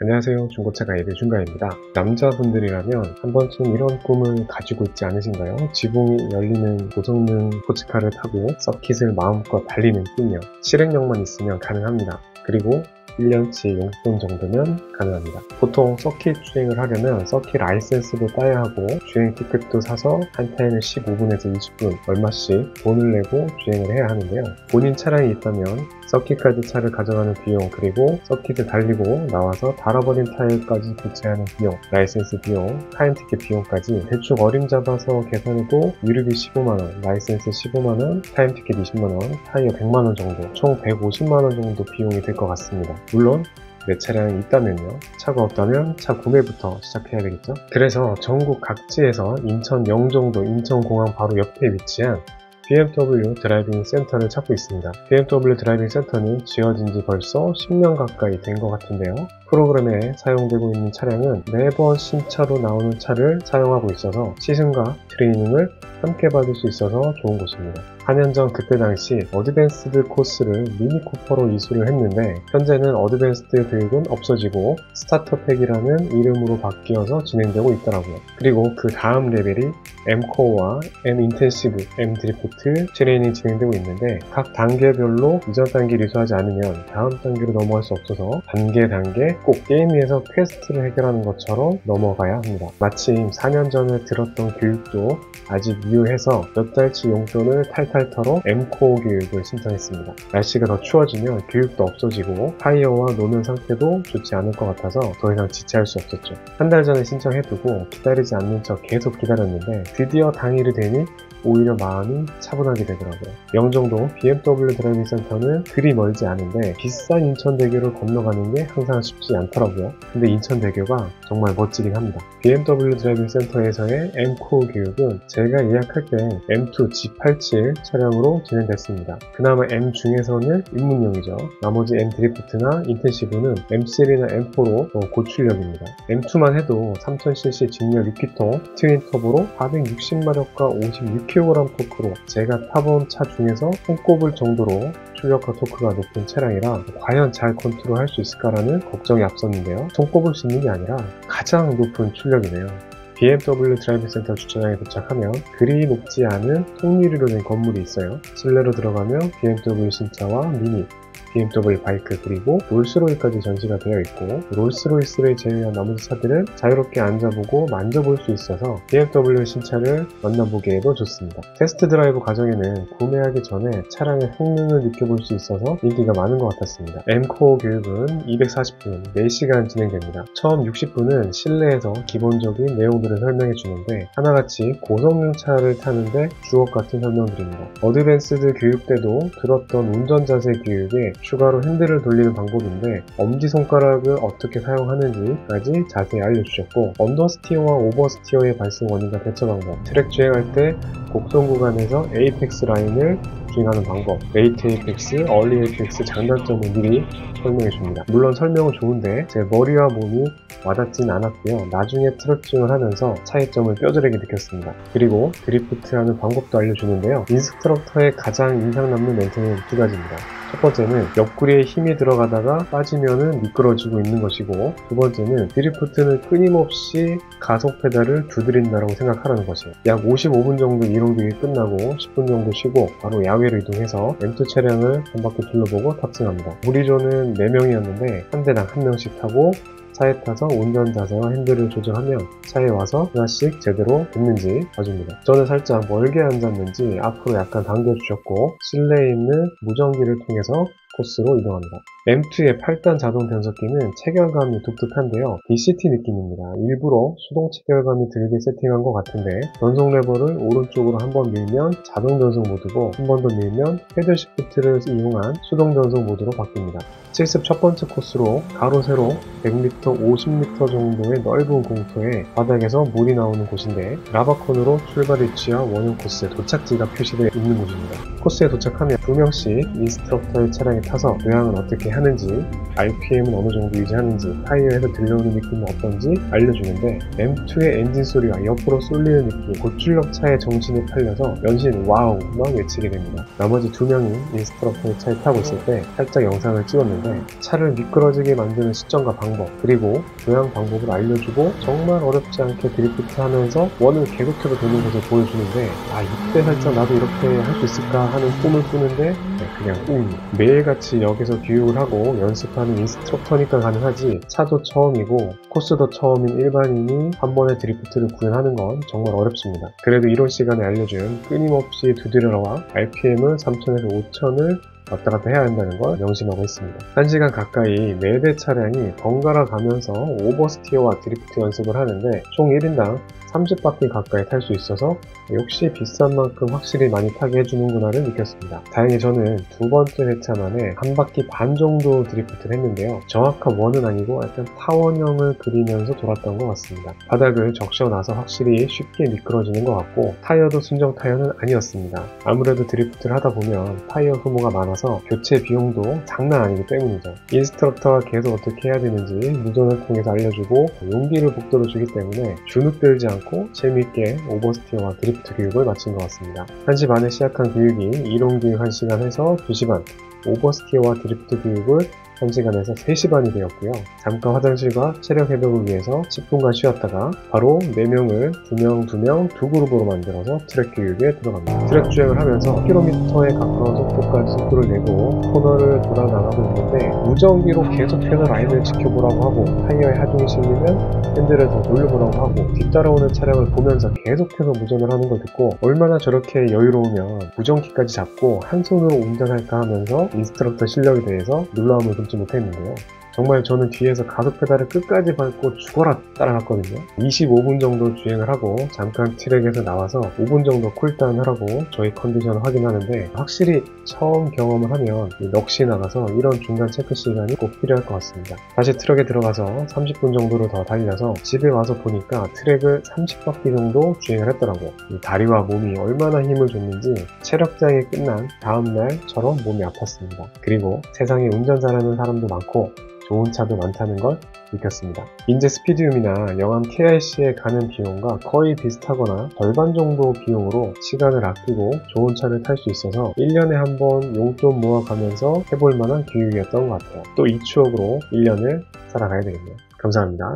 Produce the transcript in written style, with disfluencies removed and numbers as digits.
안녕하세요. 중고차 가이드 중가입니다. 남자분들이라면 한 번쯤 이런 꿈을 가지고 있지 않으신가요? 지붕이 열리는 고성능 스포츠카를 타고 서킷을 마음껏 달리는 꿈이요. 실행력만 있으면 가능합니다. 그리고 1년치 용돈 정도면 가능합니다. 보통 서킷 주행을 하려면 서킷 라이센스도 따야 하고 주행 티켓도 사서 한 타임에 15분에서 20분 얼마씩 돈을 내고 주행을 해야 하는데요. 본인 차량이 있다면 서킷까지 차를 가져가는 비용, 그리고 서킷을 달리고 나와서 닳아버린 타일까지 교체하는 비용, 라이센스 비용, 타임 티켓 비용까지 대충 어림잡아서 계산해도 유류비 15만원, 라이센스 15만원, 타임 티켓 20만원, 타이어 100만원 정도, 총 150만원 정도 비용이 될 것 같습니다. 물론 내 차량이 있다면요. 차가 없다면 차 구매부터 시작해야 되겠죠. 그래서 전국 각지에서 인천 영종도 인천공항 바로 옆에 위치한 BMW 드라이빙 센터를 찾고 있습니다. BMW 드라이빙 센터는 지어진 지 벌써 10년 가까이 된 것 같은데요. 프로그램에 사용되고 있는 차량은 매번 신차로 나오는 차를 사용하고 있어서 시승과 트레이닝을 함께 받을 수 있어서 좋은 곳입니다. 4년 전 그때 당시 어드밴스드 코스를 미니쿠퍼로 이수를 했는데 현재는 어드밴스드 교육은 없어지고 스타터팩이라는 이름으로 바뀌어서 진행되고 있더라고요. 그리고 그 다음 레벨이 M코어와 M인텐시브, M드리프트 트레이닝 진행되고 있는데 각 단계별로 이전 단계를 이수하지 않으면 다음 단계로 넘어갈 수 없어서 단계 꼭 게임 위에서 퀘스트를 해결하는 것처럼 넘어가야 합니다. 마침 4년 전에 들었던 교육도 아직 유효해서 몇 달치 용돈을 탈탈 털어 M코어 교육을 신청했습니다. 날씨가 더 추워지면 교육도 없어지고 타이어와 노면 상태도 좋지 않을 것 같아서 더 이상 지체할 수 없었죠. 한 달 전에 신청해두고 기다리지 않는 척 계속 기다렸는데 드디어 당일이 되니 오히려 마음이 차분하게 되더라고요. 영종도 BMW 드라이빙 센터는 그리 멀지 않은데 비싼 인천대교를 건너가는 게 항상 쉽지 않더라고요. 근데 인천대교가 정말 멋지긴 합니다. BMW 드라이빙 센터에서의 M코어 교육은 제가 예약할 때 M2 G87 차량으로 진행됐습니다. 그나마 M 중에서는 입문용이죠. 나머지 M 드리프트나 인텐시브는 M3나 M4로 더 고출력입니다. M2만 해도 3000cc 직렬 6기통 트윈터보로 460마력과 56kg 토크로 제가 타본 차 중에서 손꼽을 정도로 출력과 토크가 높은 차량이라 과연 잘 컨트롤할 수 있을까라는 걱정이 앞섰는데요. 손꼽을 수 있는 게 아니라 가장 높은 출력이네요. BMW 드라이빙 센터 주차장에 도착하면 그리 높지 않은 통유리로 된 건물이 있어요. 실내로 들어가면 BMW 신차와 미니, BMW 바이크, 그리고 롤스로이스까지 전시가 되어 있고 롤스로이스를 제외한 나머지 차들은 자유롭게 앉아보고 만져볼 수 있어서 BMW 신차를 만나보기에도 좋습니다. 테스트 드라이브 과정에는 구매하기 전에 차량의 성능을 느껴볼 수 있어서 인기가 많은 것 같았습니다. M코어 교육은 240분, 4시간 진행됩니다. 처음 60분은 실내에서 기본적인 내용들을 설명해 주는데 하나같이 고성능 차를 타는데 주옥같은 설명들입니다. 어드밴스드 교육 때도 들었던 운전 자세 교육에 추가로 핸들을 돌리는 방법인데 엄지손가락을 어떻게 사용하는지까지 자세히 알려주셨고 언더스티어와 오버스티어의 발생 원인과 대처 방법, 트랙 주행할 때 곡선 구간에서 에이펙스 라인을 주행하는 방법, 레이트 에이펙스, 얼리 에이펙스 장단점을 미리 설명해줍니다. 물론 설명은 좋은데 제 머리와 몸이 와닿진 않았고요. 나중에 트럭 주행을 하면서 차이점을 뼈저리게 느꼈습니다. 그리고 드리프트하는 방법도 알려주는데요. 인스트럭터의 가장 인상 남는 멘트는 두 가지입니다. 첫 번째는 옆구리에 힘이 들어가다가 빠지면은 미끄러지고 있는 것이고, 두 번째는 드리프트는 끊임없이 가속 페달을 두드린다고 생각하라는 것이에요. 약 55분 정도 이동 교육이 끝나고 10분 정도 쉬고 바로 야외로 이동해서 M2 차량을 한 바퀴 둘러보고 탑승합니다. 무리조는 4명이었는데 한 대당 1명씩 타고 차에 타서 운전 자세와 핸들을 조정하며 차에 와서 하나씩 제대로 됐는지 봐줍니다. 저는 살짝 멀게 앉았는지 앞으로 약간 당겨주셨고 실내에 있는 무전기를 통해서 코스로 이동합니다. M2의 8단 자동 변속기는 체결감이 독특한데요. DCT 느낌입니다. 일부러 수동 체결감이 들게 세팅한 것 같은데 변속 레버를 오른쪽으로 한번 밀면 자동 변속 모드고 한 번 더 밀면 패들 시프트를 이용한 수동 변속 모드로 바뀝니다. 실습 첫 번째 코스로 가로 세로 100m, 50m 정도의 넓은 공터에 바닥에서 물이 나오는 곳인데 라바콘으로 출발 위치와 원형 코스의 도착지가 표시되어 있는 곳입니다. 코스에 도착하면 2명씩 인스트럭터의 차량에 타서 교양은 어떻게 하는지, RPM은 어느 정도 유지하는지, 타이어에서 들려오는 느낌은 어떤지 알려주는데 M2의 엔진 소리가 옆으로 쏠리는 느낌, 고출력 차에 정신이 팔려서 연신 와우만 외치게 됩니다. 나머지 2명이 인스트럭터의 차에 타고 있을 때 살짝 영상을 찍었는데 차를 미끄러지게 만드는 시점과 방법, 그리고 교양 방법을 알려주고 정말 어렵지 않게 드리프트 하면서 원을 계속해서 도는 것을 보여주는데 이때 살짝 나도 이렇게 할 수 있을까 하는 꿈을 꾸는데 그냥 꿈입니다. 매일같이 역에서 교육을 하고 연습하는 인스트럭터니까 가능하지 차도 처음이고 코스도 처음인 일반인이 한 번에 드리프트를 구현하는 건 정말 어렵습니다. 그래도 이런 시간에 알려준 끊임없이 두드려와 RPM은 3000에서 5000을 왔다 갔다 해야 한다는 걸 명심하고 있습니다. 1시간 가까이 4대 차량이 번갈아 가면서 오버스티어와 드리프트 연습을 하는데 총 1인당 30바퀴 가까이 탈 수 있어서 역시 비싼 만큼 확실히 많이 타게 해주는구나를 느꼈습니다. 다행히 저는 두 번째 회차 만에 한 바퀴 반 정도 드리프트를 했는데요. 정확한 원은 아니고 약간 타원형을 그리면서 돌았던 것 같습니다. 바닥을 적셔놔서 확실히 쉽게 미끄러지는 것 같고 타이어도 순정 타이어는 아니었습니다. 아무래도 드리프트를 하다 보면 타이어 소모가 많아서 교체 비용도 장난 아니기 때문이죠. 인스트럭터가 계속 어떻게 해야 되는지 무전을 통해서 알려주고 용기를 북돋워 주기 때문에 주눅들지 않고 재미있게 오버스티어와 드리프트 교육을 마친 것 같습니다. 1시 반에 시작한 교육이 이론 교육 1시간 해서 2시 반, 오버스티어와 드리프트 교육을 1시간에서 3시 반이 되었고요. 잠깐 화장실과 체력 회복을 위해서 10분간 쉬었다가 바로 4명을 2명, 두 그룹으로 만들어서 트랙 교육에 들어갑니다. 트랙 주행을 하면서 km에 가까운 속도까지 속도를 내고 코너를 돌아 나가고 있는데 무전기로 계속해서 라인을 지켜보라고 하고 타이어에 하중이 실리면 핸들을 더 돌려보라고 하고 뒤따라오는 차량을 보면서 계속해서 무전을 하는 걸 듣고 얼마나 저렇게 여유로우면 무전기까지 잡고 한 손으로 운전할까 하면서 인스트럭터 실력에 대해서 놀라움을 금치 못했는데요. 정말 저는 뒤에서 가속 페달을 끝까지 밟고 죽어라 따라갔거든요. 25분 정도 주행을 하고 잠깐 트랙에서 나와서 5분 정도 쿨다운 하라고 저희 컨디션을 확인하는데 확실히 처음 경험을 하면 넋이 나가서 이런 중간 체크 시간이 꼭 필요할 것 같습니다. 다시 트럭에 들어가서 30분 정도를 더 달려서 집에 와서 보니까 트랙을 30바퀴 정도 주행을 했더라고요. 이 다리와 몸이 얼마나 힘을 줬는지 체력장이 끝난 다음날처럼 몸이 아팠습니다. 그리고 세상에 운전 잘하는 사람도 많고 좋은 차도 많다는 걸 느꼈습니다. 인제 스피디움이나 영암 KRC에 가는 비용과 거의 비슷하거나 절반 정도 비용으로 시간을 아끼고 좋은 차를 탈 수 있어서 1년에 한 번 용돈 모아가면서 해볼 만한 교육이었던 것 같아요. 또 이 추억으로 1년을 살아가야 되겠네요. 감사합니다.